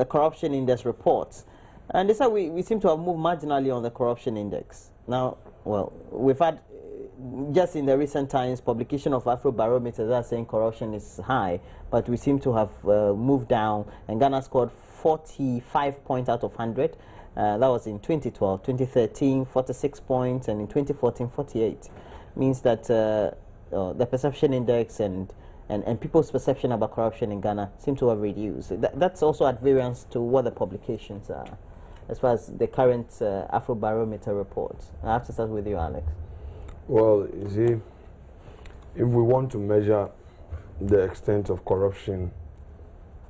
corruption index reports, and they said we seem to have moved marginally on the corruption index. Now, well, we've had just in the recent times publication of Afrobarometer that are saying corruption is high, but we seem to have moved down, and Ghana scored 45 points out of 100. That was in 2012, 2013, 46 points, and in 2014, 48. Means that the perception index and people's perception about corruption in Ghana seem to have reduced. That's also at variance to what the publications are, as far as the current Afrobarometer report. I have to start with you, Alex. Well, you see, if we want to measure the extent of corruption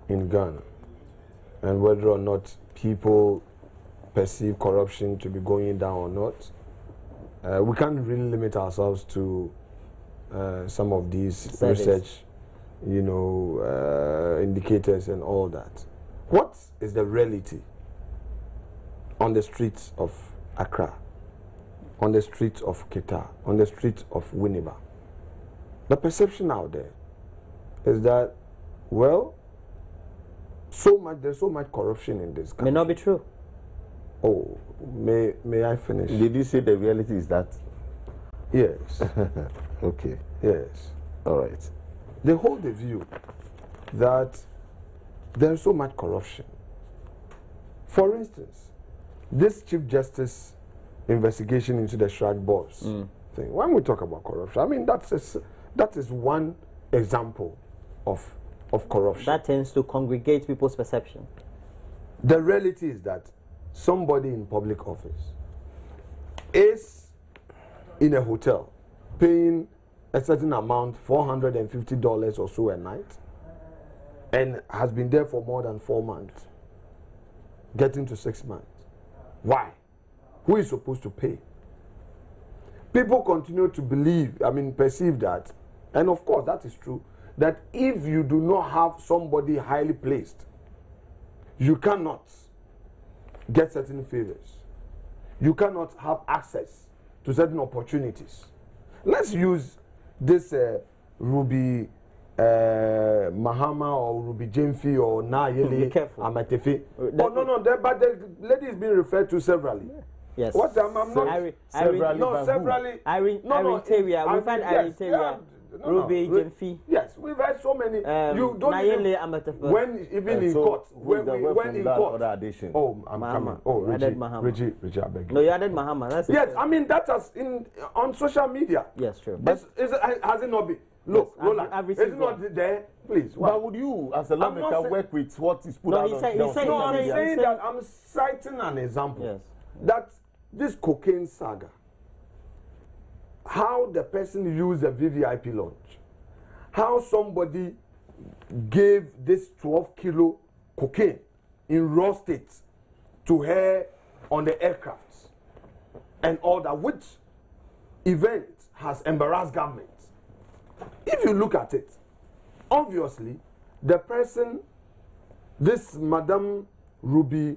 in Ghana and whether or not people perceive corruption to be going down or not, we can't really limit ourselves to some of these research, indicators and all that. What is the reality on the streets of Accra, on the streets of Kita, on the streets of Winneba? The perception out there is that, well, there's so much corruption in this country. May not be true. Oh, may I finish? Did you say the reality is that? Yes. Okay. Yes. All right. They hold the view that there's so much corruption. For instance, this Chief Justice investigation into the Shrag Boss thing, when we talk about corruption, I mean, that is one example of corruption. That tends to congregate people's perception. The reality is that somebody in public office is in a hotel paying a certain amount, $450 or so a night, and has been there for more than 4 months, getting to 6 months. Why? Who is supposed to pay? People continue to perceive that, and of course that is true, that if you do not have somebody highly placed, you cannot get certain favors. You cannot have access to certain opportunities. Let's use this Ruby Mahama or Ruby Jemfi or Nayele Amatefe. No, but the lady is being referred to severally. Yes. What I'm not severally. Irene Teria. We've had Irene Teria. Ruby Jemfi. Yes, we've had so many. You don't Nayele Amatefe. When even in court, when in court. Oh, I'm Mahama. coming. Oh, Reggie, I beg you. No, you added Mahama. That's yes, I mean that has on social media. Yes, true. Has it not been? Look, yes, Roland, is it not there? Please. But would you, as a lawmaker, work with what is put out? I'm saying that I'm citing an example. Yes. That this cocaine saga, how the person used the VVIP launch, how somebody gave this 12-kilo cocaine in raw state to her on the aircrafts, and all that, which event has embarrassed government. If you look at it, obviously, the person, this Madame Ruby,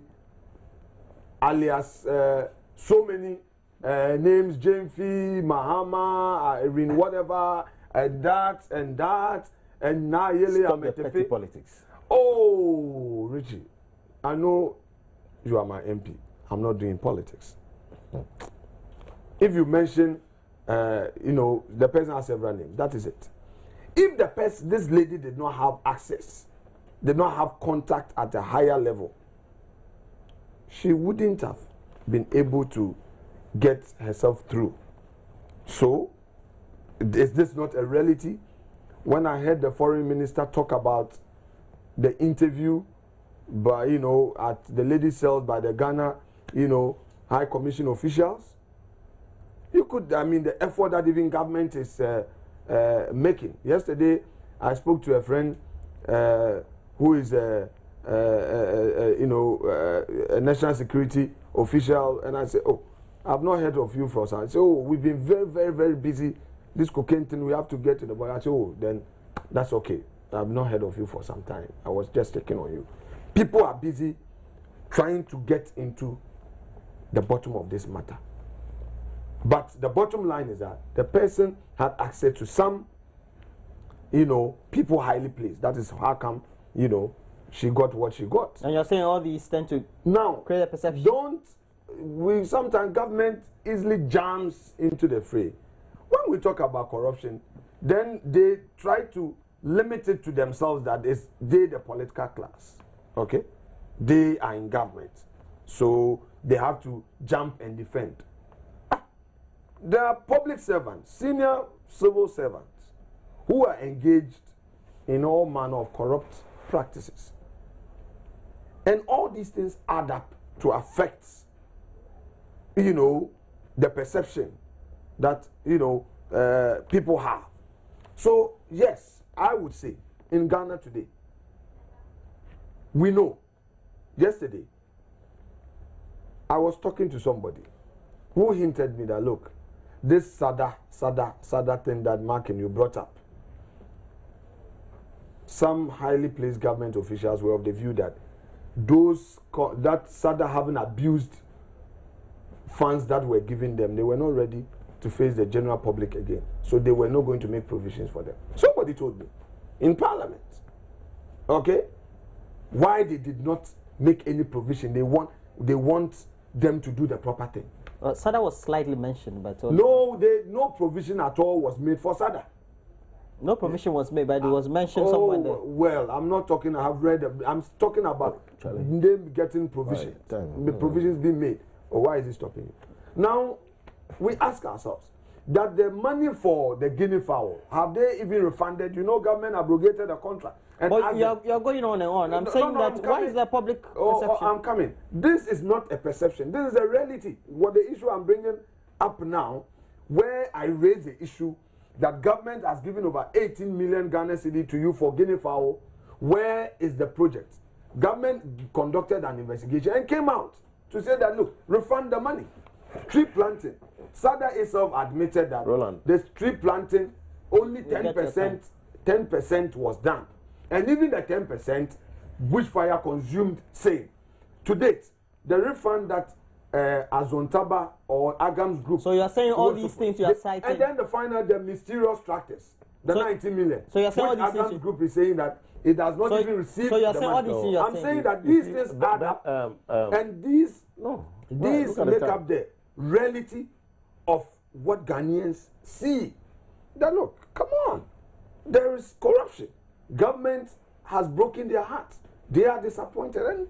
alias so many names, Jemfi, Mahama, Irene, whatever, and that, and Nayele Ametefe. Politics. Oh, Richie, I know you are my MP. I'm not doing politics. If you mention, the person has several names, that is it. If the person, this lady did not have access, did not have contact at a higher level, she wouldn't have been able to get herself through. So, is this not a reality? When I heard the foreign minister talk about the interview by, at the ladies' cells by the Ghana, High Commission officials, you could, the effort that even government is making. Yesterday, I spoke to a friend who is a national security official, and I said, oh, I've not heard of you for some. I said, oh, we've been very, very, very busy. This cocaine thing, we have to get to the boy. I said, oh, then that's okay. I've not heard of you for some time. I was just checking on you. People are busy trying to get into the bottom of this matter. But the bottom line is that the person had access to some, people highly placed. That is how come, she got what she got. And you're saying all these tend to Now, create a perception. Sometimes government easily jams into the fray. When we talk about corruption, then they try to limit it to themselves, that is, they the political class. Okay? They are in government. So they have to jump and defend. There are public servants, senior civil servants, who are engaged in all manner of corrupt practices. And all these things add up to affect, the perception that, people have. So, yes, I would say, in Ghana today, we know, yesterday, I was talking to somebody who hinted me that, look, this sada thing that Mark and you brought up, some highly placed government officials were of the view that that sada having abused funds that were given them, they were not ready to face the general public again. So they were not going to make provisions for them. Somebody told me in Parliament, okay, why they did not make any provision. They want them to do the proper thing. SADA was slightly mentioned, but no provision at all was made for SADA. No provision was made, but it was mentioned somewhere there. Well, I'm not talking. I have read. I'm talking about them getting provisions. The provisions being made. Or why is it stopping you? Now, we ask ourselves that the money for the guinea fowl, have they even refunded? Government abrogated the contract. But you're going on and on. I'm saying that why is the public perception? I'm coming. This is not a perception. This is a reality. What the issue I'm bringing up now, where I raise the issue that government has given over 18 million Ghana cedi to you for guinea fowl. Where is the project? Government conducted an investigation and came out to say that, look, refund the money. Tree planting. SADA itself admitted that the tree planting, only 10% was done. And even the 10%, bushfire consumed same. To date, the refund that Azontaba or Agams Group. So you are saying all these things you are citing. And then the mysterious tractors, the 90 million. So you are saying all these Agams things. Group is saying that it has not even received. So you are saying all these things. I'm saying that these things add up, and these make up the reality of what Ghanaians see. That look, come on, there is corruption. Government has broken their hearts. They are disappointed, and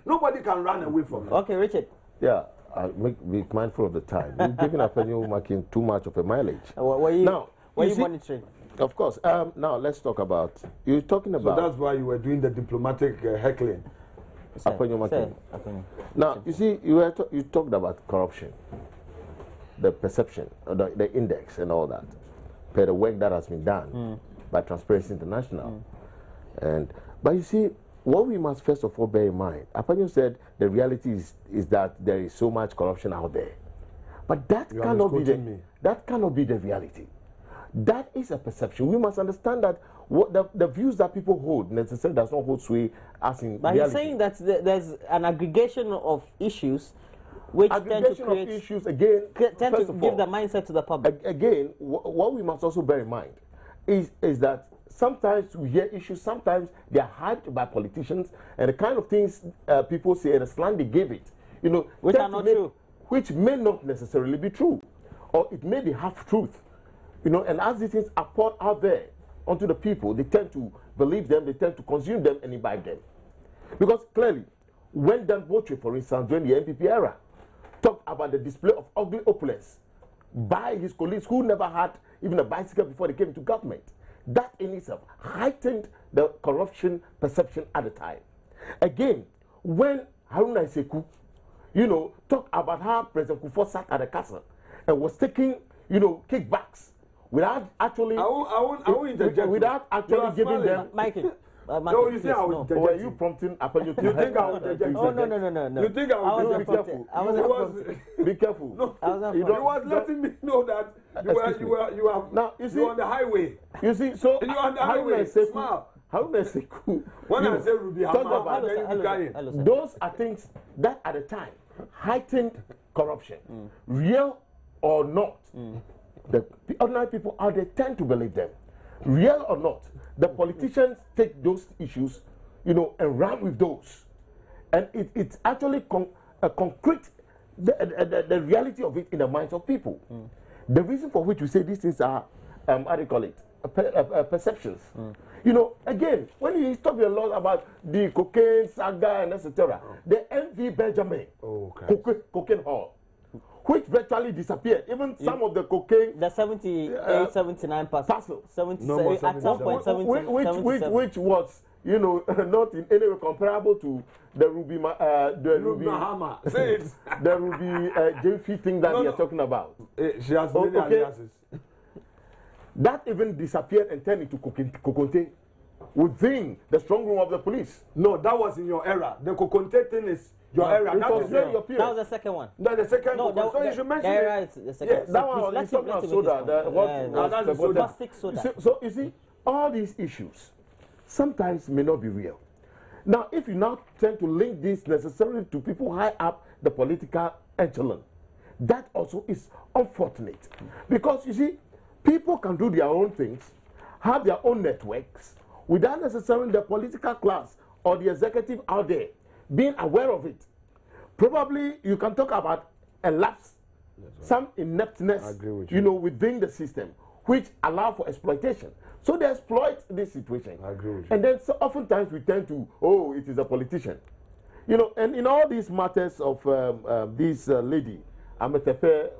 nobody can run away from it. Okay, Richard. Yeah, be mindful of the time. You're giving Afenyo Makin too much of a mileage. Were you monitoring? Of course. Now let's talk about. You're talking about. So that's why you were doing the diplomatic heckling. Afenyo Makin. Now you see, you talked about corruption, the perception, the index, and all that, per the work that has been done by Transparency International, but you see. What we must first of all bear in mind, Apanyo said the reality is that there is so much corruption out there. But that cannot be the reality. That is a perception. We must understand that what the views that people hold necessarily does not hold sway as in but reality. He's saying that there's an aggregation of issues which tend to create issues again, tend to give the mindset to the public. Again, what we must also bear in mind is that sometimes we hear issues, sometimes they are hyped by politicians, and the kind of things people say and the slang they give it, which are not true. Which may not necessarily be true, or it may be half truth, and as these things are poured out there onto the people, they tend to believe them, they tend to consume them and imbibe them. Because clearly, when Dan Botre, for instance, during the NPP era, talked about the display of ugly opulence by his colleagues who never had even a bicycle before they came into government, that in itself heightened the corruption perception at the time. Again, when Haruna Iseku, talked about how President Kufuor sat at the castle and was taking, kickbacks without actually, without actually giving them. Mikey. No, you see how Or are you prompting Apanyo to You think I would interject? Oh, no. You think I would be careful? Be careful. No, he was letting me know that you are now. You see, you're on the highway. You see, so you're on the highway. Smile. Haruna Iseku. When I say Ruby Hammer, those are things that at the time heightened corruption, real or not. The ordinary people out there tend to believe them. Real or not, the politicians take those issues and run with those. And it's actually concrete the reality of it in the minds of people. The reason for which we say these things are, how do you call it, perceptions. Again, when you talk a lot about the cocaine saga and etc., the MV Benjamin cocaine hall, which virtually disappeared. Even some of the cocaine, the 78, 79 parcels, 77, at some point, 77. Which was, not in any way comparable to the Ruby, the Ruby JP thing that we are talking about. She has many aliases. That even disappeared and turned into Kokonte within the strong room of the police. No, that was in your era. The Kokonte thing is your era. That was your period. That was the second one. No, the second no, one. So you should mention era it. is the second. Yeah, that one was talking about soda. Plastic soda. So you see, all these issues sometimes may not be real. Now, if you now tend to link this necessarily to people high up the political echelon, that also is unfortunate. Because you see, people can do their own things, have their own networks, without necessarily the political class or the executive out there being aware of it. Probably you can talk about a lapse, some ineptness, within the system, which allow for exploitation. So they exploit this situation. I agree with you. And then so oftentimes we tend to, it is a politician. And in all these matters of this lady, Ametepe,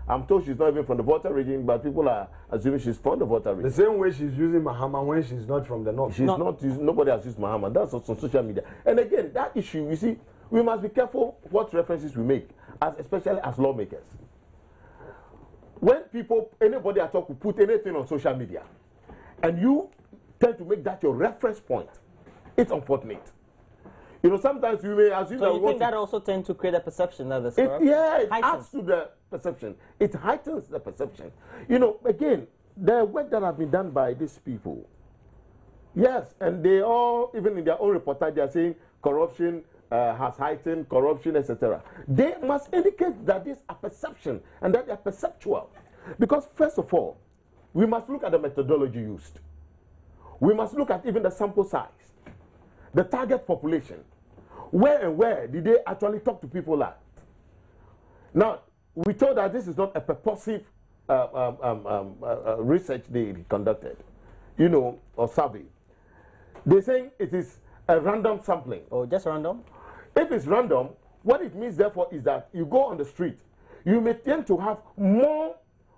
I'm told she's not even from the Volta region, but people are assuming she's from the Volta region. The same way she's using Mahama when she's not from the north. She's not nobody has used Mahama. That's on social media. And again, that issue, you see, we must be careful what references we make, especially as lawmakers. When anybody at all could put anything on social media, and you tend to make that your reference point, it's unfortunate. Sometimes you may assume so you think that also tends to create a perception that it adds to the perception. It heightens the perception. Again, the work that has been done by these people, yes, and they all, even in their own reportage, they are saying corruption has heightened, corruption, etc. They must indicate that this is a perception and that they are perceptual. Because first of all, we must look at the methodology used. We must look at even the sample size, the target population. Where did they actually talk to people at? Now, we told that this is not a purposive research they conducted, or survey. They're saying it is a random sampling. Oh, just random? If it's random, what it means, therefore, is that you go on the street, you may tend to have more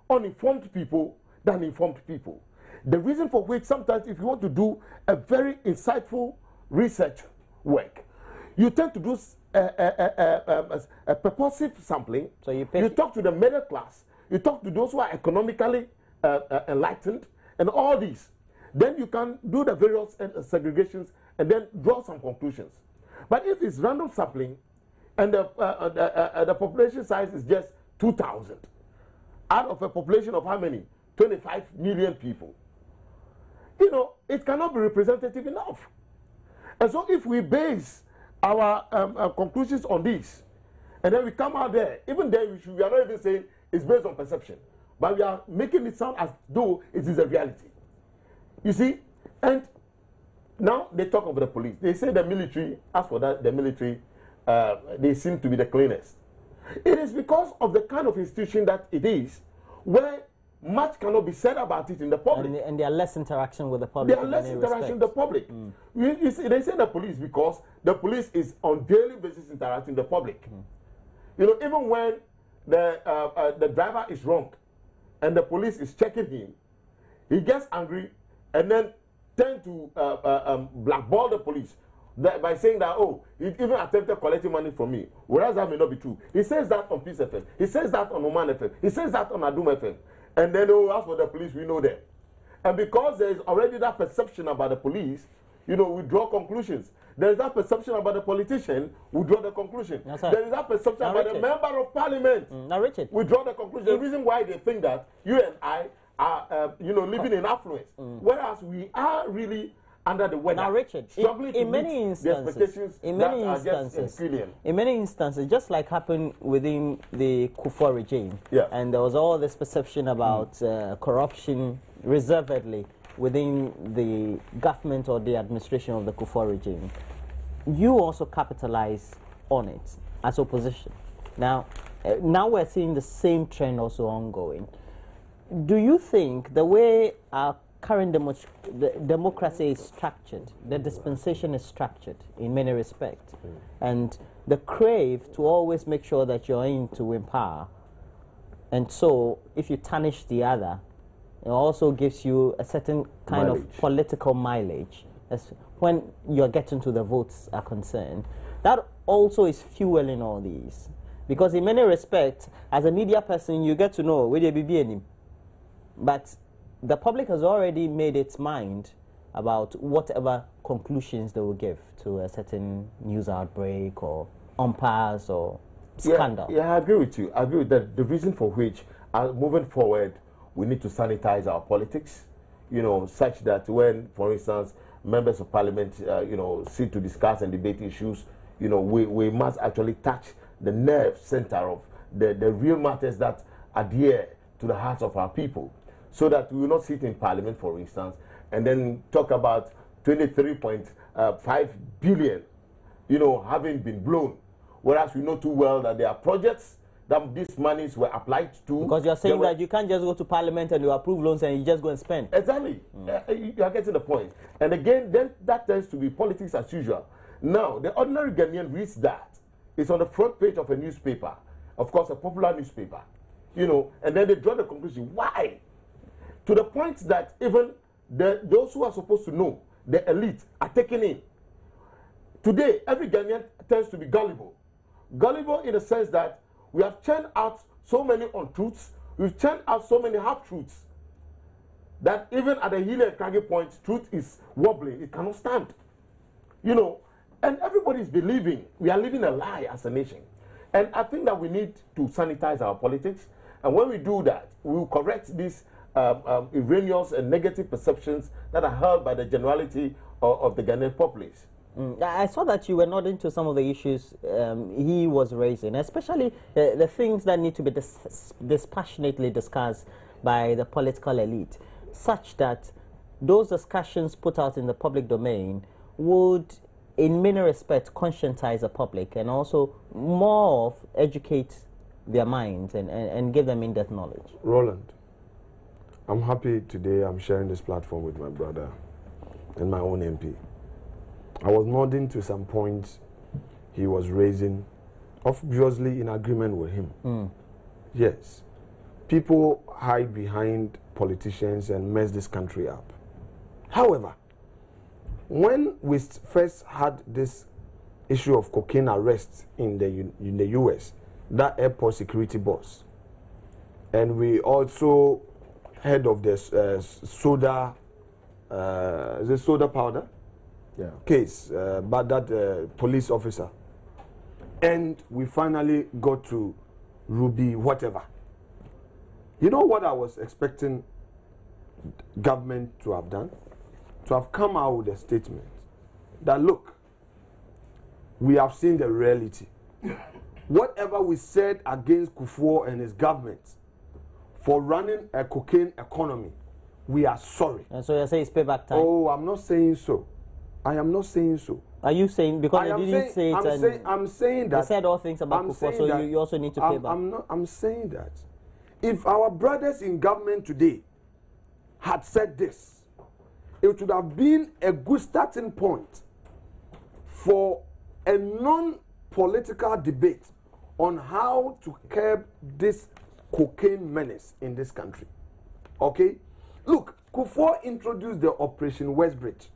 uninformed people than informed people. The reason for which sometimes if you want to do a very insightful research work, you tend to do a purposive sampling. So you talk to the middle class, you talk to those who are economically enlightened, and all these. Then you can do the various segregations and then draw some conclusions. But if it's random sampling and the population size is just 2,000 out of a population of how many? 25 million people. It cannot be representative enough. And so if we base our conclusions on this, and then we come out there, even then we are not even saying it's based on perception, but we are making it sound as though it is a reality. You see, and now they talk of the police. They say the military, as for that, the military, they seem to be the cleanest. It is because of the kind of institution that it is, where much cannot be said about it in the public. And there are less interaction with the public. There are less interaction with the public. You see, they say the police because the police is on daily basis interacting with the public. Even when the driver is wrong and the police is checking him, he gets angry and then tend to blackball the police by saying that, he even attempted collecting money from me, whereas that may not be true. He says that on Peace FM. He says that on Oman FM. He says that on Adum FM. And then, as for the police, we know them. And because there is already that perception about the police, we draw conclusions. There is that perception about the politician, we draw the conclusion. There is that perception about the member of parliament. Richard. We draw the conclusion. The reason why they think that you and I are, living in affluence, whereas we are really under the weather. Now, Richard, in many instances, just like happened within the Kufuor regime, and there was all this perception about corruption reservedly within the government or the administration of the Kufuor regime, you also capitalize on it as opposition. Now we're seeing the same trend also ongoing. Do you think the way our current democracy is structured, the dispensation is structured in many respects, and the crave to always make sure that you're in to win power, and so if you tarnish the other, it also gives you a certain kind of political mileage as when you're getting to the votes are concerned, that also is fueling all these? Because in many respects, as a media person, you get to know where they be in, but the public has already made its mind about whatever conclusions they will give to a certain news outbreak or umpires or scandal. Yeah, I agree with you. I agree with that. The reason for which, moving forward, we need to sanitize our politics, such that when, for instance, members of parliament, sit to discuss and debate issues, we must actually touch the nerve center of the real matters that adhere to the hearts of our people, so that we will not sit in parliament, for instance, and then talk about 23.5 billion, having been blown, whereas we know too well that there are projects that these monies were applied to. Because you're saying that you can't just go to parliament and you approve loans and you just go and spend. Exactly. You are getting the point. And again, then that tends to be politics as usual. Now, the ordinary Ghanaian reads that. It's on the front page of a newspaper, of course, a popular newspaper, and then they draw the conclusion. Why? To the point that even those who are supposed to know, the elite, are taken in. Today, every Ghanaian tends to be gullible. Gullible in the sense that we have churned out so many untruths, we've churned out so many half-truths, that even at the heel and craggy point, truth is wobbling, it cannot stand. And everybody is believing we are living a lie as a nation. And I think that we need to sanitize our politics. And when we do that, we will correct these erroneous and negative perceptions that are held by the generality of the Ghanaian populace. I saw that you were nodding to some of the issues he was raising, especially the things that need to be dispassionately discussed by the political elite, such that those discussions put out in the public domain would, in many respects, conscientize the public and also more of educate their minds and give them in-depth knowledge. Roland, I'm happy today I'm sharing this platform with my brother and my own MP. I was nodding to some points he was raising, obviously in agreement with him. Yes, people hide behind politicians and mess this country up. However, when we first had this issue of cocaine arrests in the US, that airport security boss, and we also heard of the soda, is it soda powder? Yeah. Case by that police officer, and we finally got to Ruby whatever. You know what I was expecting government to have done? To have come out with a statement that, look, we have seen the reality. Whatever we said against Kufuor and his government for running a cocaine economy, we are sorry. And so you're saying it's payback time? Oh, I'm not saying so. I am not saying so. Are you saying, because you didn't say it, I'm saying that. They said all things about Kufuor, so you also need to pay back. I'm saying that if our brothers in government today had said this, it would have been a good starting point for a non-political debate on how to curb this cocaine menace in this country. Okay? Look, Kufuor introduced the Operation Westbridge,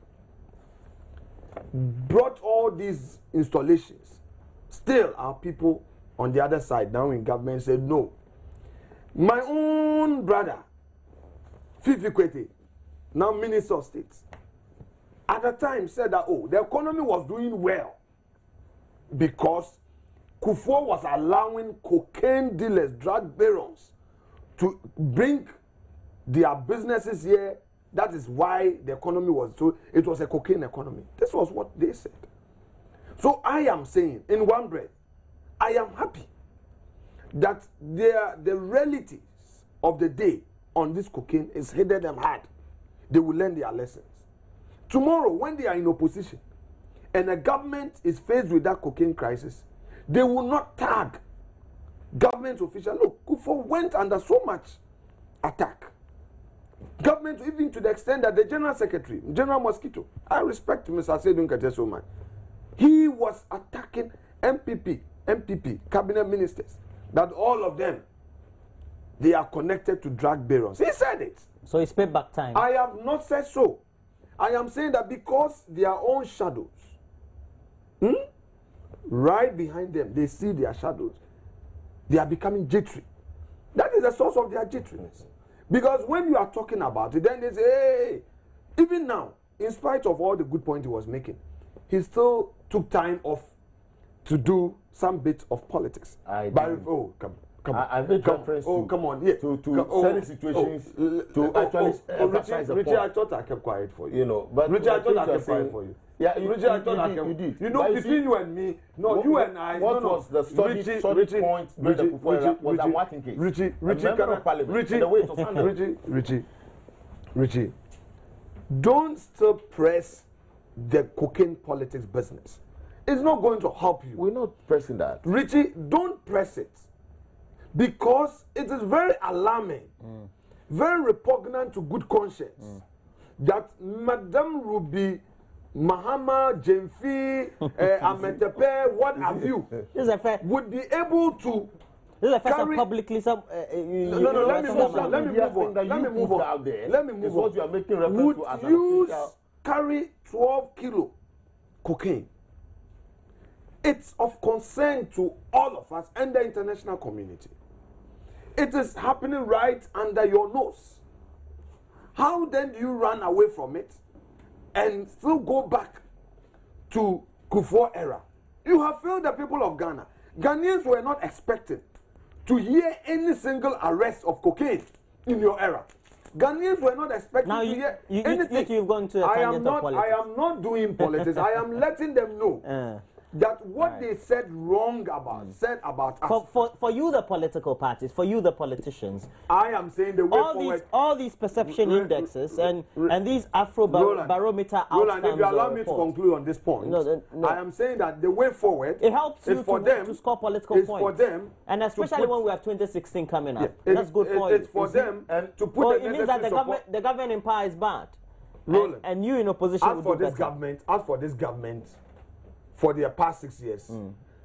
brought all these installations. Still, our people on the other side, now in government, said no. My own brother, Fifi Kwete, now Minister of State, at the time said that, oh, the economy was doing well because Kufuor was allowing cocaine dealers, drug barons, to bring their businesses here. That is why the economy was so, it was a cocaine economy. This was what they said. So I am saying, in one breath, I am happy that the realities of the day on this cocaine is hitting them hard. they will learn their lessons. Tomorrow, when they are in opposition and a government is faced with that cocaine crisis, they will not tag government officials. Look, Kufuor went under so much attack. Government, even to the extent that the General Secretary, General Mosquito, I respect Mr. Sedun Kete so much. He was attacking MPP, cabinet ministers, that all of them, they are connected to drug barons. He said it. So it's payback time. I have not said so. I am saying that because their own shadows, right behind them, they see their shadows, they are becoming jittery. That is the source of their jitteriness. Because when you are talking about it, then they say, hey, even now, in spite of all the good points he was making, he still took time off to do some bits of politics. I made reference to certain situations to actually emphasize the point. Richard, I thought I kept quiet for you. You know, but Richard, I thought I kept quiet for you. Yeah, Richard, I thought I kept. You did. You know, between you and me, no, you and I. What was the study point during the Kufuor era was a Martin case. Richie, don't still press the cocaine politics business. It's not going to help you. We're not pressing that. Richie, don't press it. Because it is very alarming, very repugnant to good conscience that Madame Ruby, Mahama, Jemfi, Amentepe, what have you, would be able to this is the first time publicly let me move on. Let me move on. What you are making reference would to as use carry 12 kilo cocaine. It's of concern to all of us and the international community. It is happening right under your nose. How then do you run away from it and still go back to Kufuor era? You have failed the people of Ghana. Ghanaians were not expecting to hear any single arrest of cocaine in your era. Ghanaians were not expecting to hear anything. You've gone to a tangent of politics. I am not doing politics. I am letting them know that what they said about us. For you, the political parties, for you, the politicians, I am saying the way forward. All these perception indexes and these Afro barometer outcomes. Roland, if you allow me to conclude on this point, I am saying that the way forward, it helps you to score political points. For them, and especially when we have 2016 coming up, that's good for you. It's for them to put it means that the government in power is bad. Roland, and you in opposition. As for this government, for their past 6 years,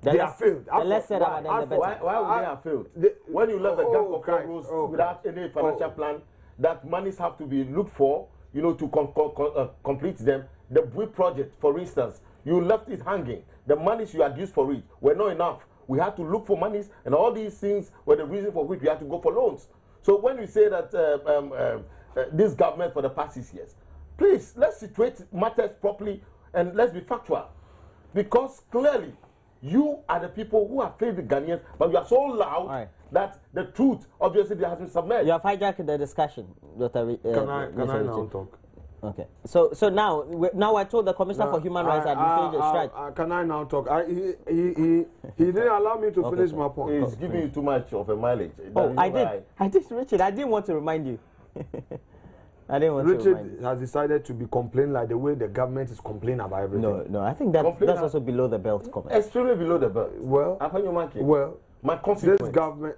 they have failed. The less said about them, the better. Why would they have failed? When you left the gap of 4 rules without any financial plan, that monies have to be looked for, you know, to complete them. The Bui project, for instance, you left it hanging. The monies you had used for it were not enough. We had to look for monies, and all these things were the reason for which we had to go for loans. So when we say that this government for the past 6 years, please, let's situate matters properly and let's be factual. Because clearly, you are the people who have failed the Ghanaians, but you are so loud that the truth obviously has been submerged. You have hijacked the discussion, Dr. Can I now talk? Okay. So now I told the Commissioner for Human Rights that we finished the strike. Can I now talk? He didn't allow me to finish my point. He's giving you too much of a mileage. I did, Richard. I didn't want to remind you. Richard has decided to be complaining like the way the government is complaining about everything. No, I think that's also below the belt comment. Extremely below the belt. My consequence. This government.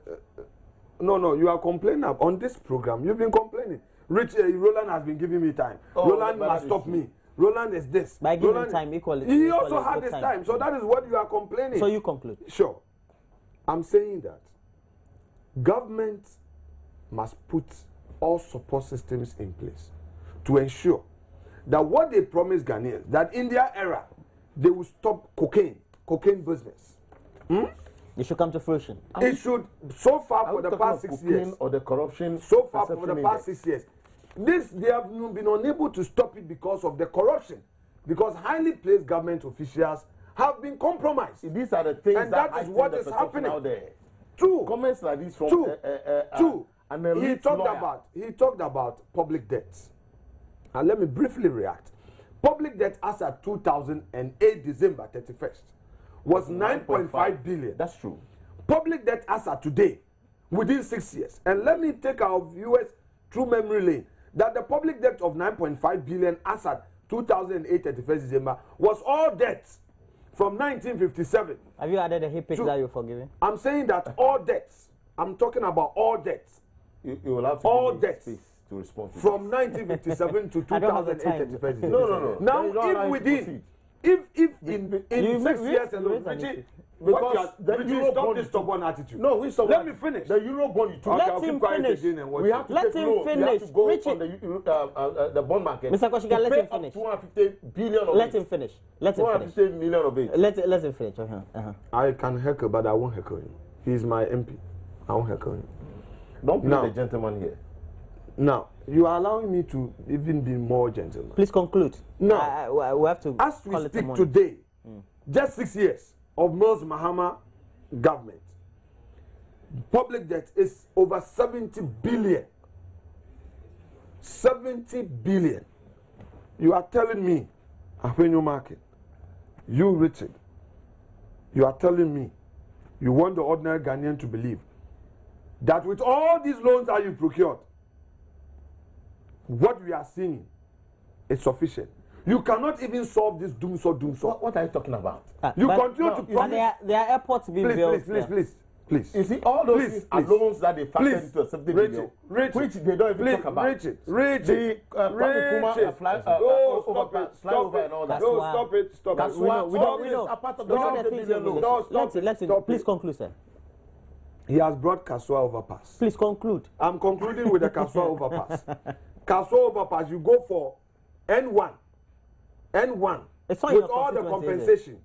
No, you are complaining on this program. You've been complaining. Roland has been giving me time. Roland must stop me. Roland is this. By giving time equally. He also had his time. So that is what you are complaining. So you conclude. Sure. I'm saying that government must put all support systems in place to ensure that what they promised Ghanaians, that in their era, they will stop cocaine business. It should come to fruition. It should, so far for the past 6 years. Or the corruption. So far for the past 6 years. They have been unable to stop it because of the corruption. Because highly placed government officials have been compromised. These are the things and that is what is happening. Out there. Two. Comments like this from Two. He talked about public debts. And let me briefly react. Public debt as at 2008 December 31st was 9.5 billion. That's true. Public debt as at today, within 6 years. And let me take our viewers through memory lane. that the public debt of 9.5 billion as at 2008 31st December was all debt from 1957. Have you added a HIPIC that you're forgiving? I'm saying that all debts. I'm talking about all debts. You will have to all give me debts space to respond to from 1957 to 2008 31st December. No. Now, if within, if in 6 years alone, Richie, because Richie, stop this stubborn attitude. No, we stop. Let me finish. The Eurobond you took. Let him finish. We have to Let him finish. We have to go Richie, on the bond market. Mr. Koshiga, let him finish. 250 billion of let him finish. Let him finish. 250 million of it. Let him finish. I can heckle, but I won't heckle him. He's my MP. I won't heckle him. Don't play the gentleman here. Now, you are allowing me to even be more gentleman. Please conclude. No. We have to. As we speak today, just 6 years of Mills Mahama government, public debt is over 70 billion. 70 billion. You are telling me, Afenyo Market, you Richard, you are telling me you want the ordinary Ghanaian to believe that with all these loans that you procured, what we are seeing is sufficient. You cannot even solve this doomsday. What are you talking about? You continue to promise. There are airports being built. Please. You see, all those things are loans that they factor into a 70 billion, which they don't even talk about. Richard. The flyover and all that. No, stop it. We know. A part of the 70 billion loan. Let's please conclude, sir. He has brought Kasua overpass. Please conclude. I'm concluding with the Kasua overpass. Kasua overpass, you go for N1. With all the compensation,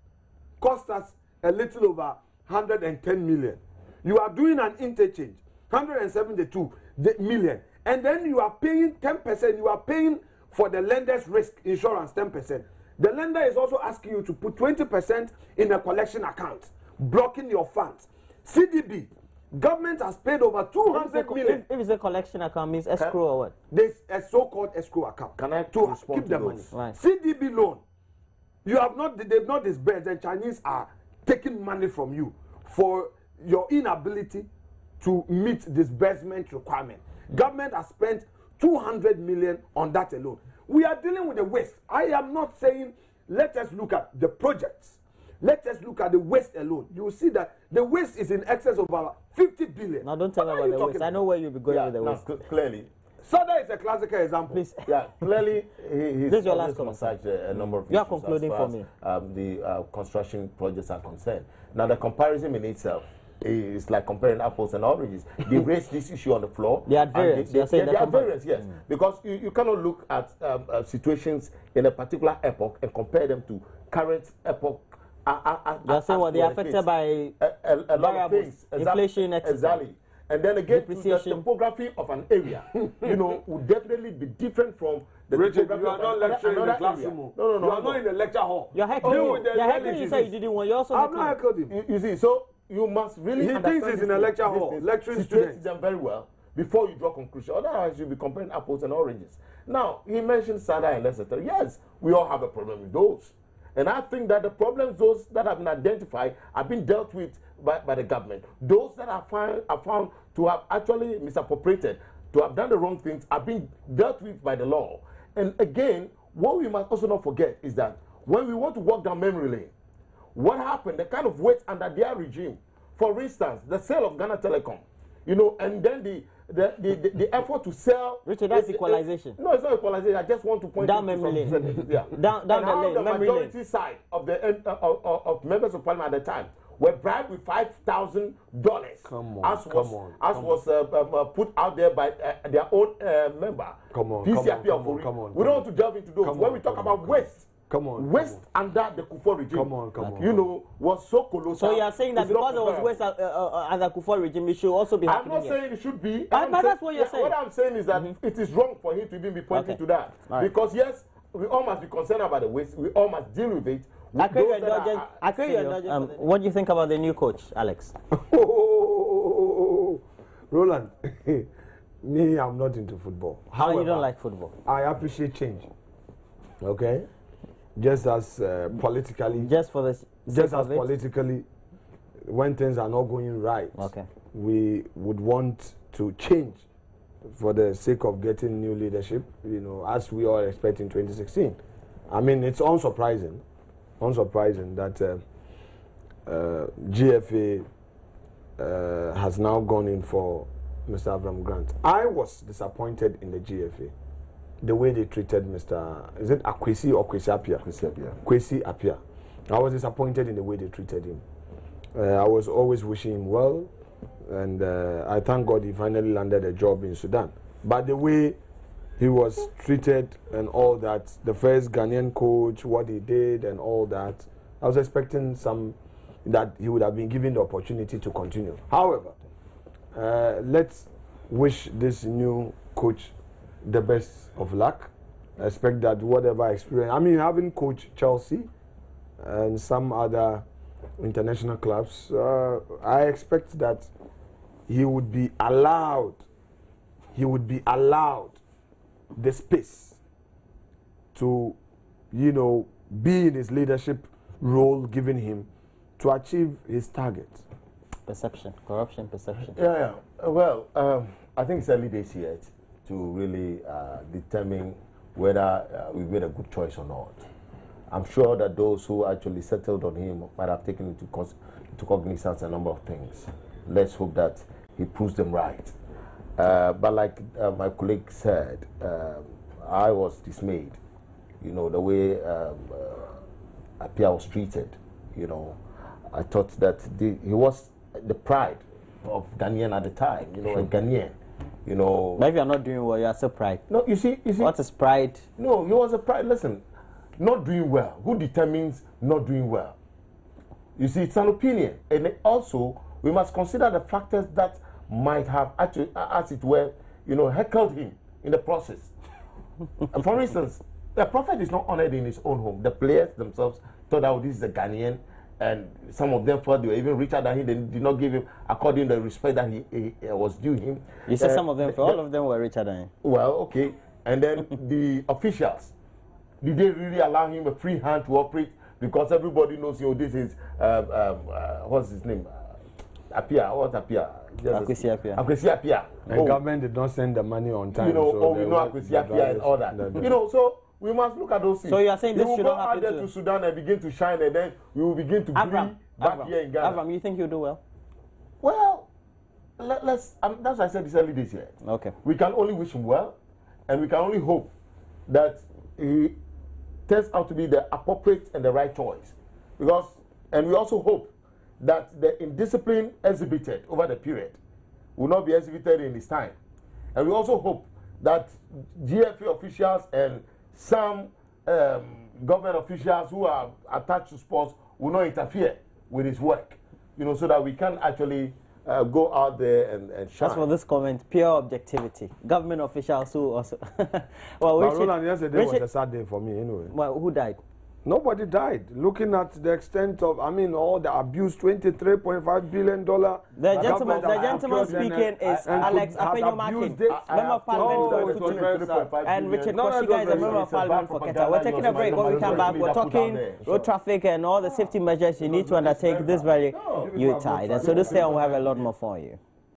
cost us a little over 110 million. You are doing an interchange, 172 million. And then you are paying 10%. You are paying for the lender's risk insurance, 10%. The lender is also asking you to put 20% in a collection account, blocking your funds. CDB, government has paid over 200 million. If it's a collection account, means escrow or what? There's a so-called escrow account. Can I to respond keep to the money? those? Right. CDB loan, they've not disbursed. The Chinese are taking money from you for your inability to meet disbursement requirement. Government has spent 200 million on that alone. We are dealing with the waste. I am not saying let us look at the projects. Let us look at the waste alone. You will see that the waste is in excess of about 50 billion. Now don't tell me about the waste. I know where you'll be going with the waste. Clearly. Sada is a classical example. Please. Yeah, clearly he's This is your last comment. a number of You are issues concluding as far for me. as, the construction projects are concerned. Now the comparison in itself is like comparing apples and oranges. They raised this issue on the floor. They are variants. They are variants, yes. Because you cannot look at situations in a particular epoch and compare them to current epoch. You are saying what they are affected by a lot of things. Inflation, exactly. And then again, the topography of an area, would definitely be different from the Richard, topography you are not lecturing in the classroom. No. You are not in the lecture hall. You're heckling. You say you didn't want. You also. I'm not heckling him. You see, so you must really. He thinks he's in a lecture hall, lecturing students. Them very well before you draw conclusion. Otherwise, you'll be comparing apples and oranges. Now, he mentioned SADA and Leicester. Yes, we all have a problem with those. And I think that the problems, those that have been identified, have been dealt with by the government. Those that are found to have actually misappropriated, to have done the wrong things, are being dealt with by the law. And again, what we must also not forget is that when we want to walk down memory lane, what happened, the kind of weight under their regime, for instance, the sale of Ghana Telecom, and then the effort to sell. Richard, that's equalization. No, it's not equalization. I just want to point down memory lane. Yeah. down the lane. The memory majority lane. side of the of members of parliament at the time were bribed with $5,000. As was put out there by their own member. Come on. We don't want to delve into those. When we talk about waste. Waste under the Kufuor regime, was so colossal. So you are saying that because there was waste under Kufuor regime, it should also be happening. I'm not saying it should be. But that's what you're saying. What I'm saying is that it is wrong for him to even be pointing to that. Right. Because yes, we all must be concerned about the waste. We all must deal with it. What do you think about the new coach, Alex? Roland, me, I'm not into football. However, you don't like football? I appreciate change. Okay? Just as politically, politically, when things are not going right, we would want to change for the sake of getting new leadership, as we all expect in 2016. I mean, it's unsurprising that GFA has now gone in for Mr. Avram Grant. I was disappointed in the GFA, the way they treated Mr. Is it Akwesi or Kwesi Appiah? Kwesi Appiah. I was disappointed in the way they treated him. I was always wishing him well, and I thank God he finally landed a job in Sudan. But the way he was treated and all that, the first Ghanaian coach, what he did and all that, I was expecting that he would have been given the opportunity to continue. However, let's wish this new coach the best of luck. I expect that whatever experience, I mean, having coached Chelsea and some other international clubs, I expect that he would be allowed the space to, be in his leadership role given him to achieve his target. Corruption perception. Yeah. Well, I think it's early days yet to really determine whether we've made a good choice or not. I'm sure that those who actually settled on him might have taken into cognizance a number of things. Let's hope that he proves them right. But like my colleague said, I was dismayed, the way Appiah was treated. I thought that he was the pride of Ghanaian at the time, a Ghanaian. But if you're not doing well, you are still pride. No, you see. What is pride? No, he was a pride. Listen, not doing well. Who determines not doing well? You see, it's an opinion. And also, we must consider the factors that might have, actually, as it were, heckled him in the process. For instance, the prophet is not honored in his own home. The players themselves thought that this is a Ghanaian, and some of them thought they were even richer than him. They did not give him according to the respect that he was due him. You said some of them, all of them were richer than him. Well, okay. And then the officials, did they really allow him a free hand to operate? Because everybody knows, this is, what's his name? Appiah. What's Appiah? Akwesi Appiah. Akwesi Appiah. And government did not send the money on time. We know Akwesi Appiah and all that. So we must look at those things. So you are saying this should not happen to... We will go out there to Sudan and begin to shine, and then we will begin to breathe back here in Ghana. Avram, you think you'll do well? Well, let's... that's why I said it's early days yet. Okay. We can only wish him well, and we can only hope that he turns out to be the appropriate and the right choice. And we also hope that the indiscipline exhibited over the period will not be exhibited in his time. And we also hope that GFA officials and some government officials who are attached to sports will not interfere with his work, so that we can actually go out there and shine. As for this comment, pure objectivity. Government officials who also... Well, Roland, yesterday was a sad day for me anyway. Well, who died? Nobody died. Looking at the extent of, all the abuse, $23.5 billion. The gentleman speaking is Alex Afenyomakin, Member of Parliament for Kutu, and Richard Koshiga is a Member of Parliament for Keta. We're taking a break. When we come back, we're talking road traffic and all the safety measures you need to undertake this very Yuletide. And so this day, we'll have a lot more for you.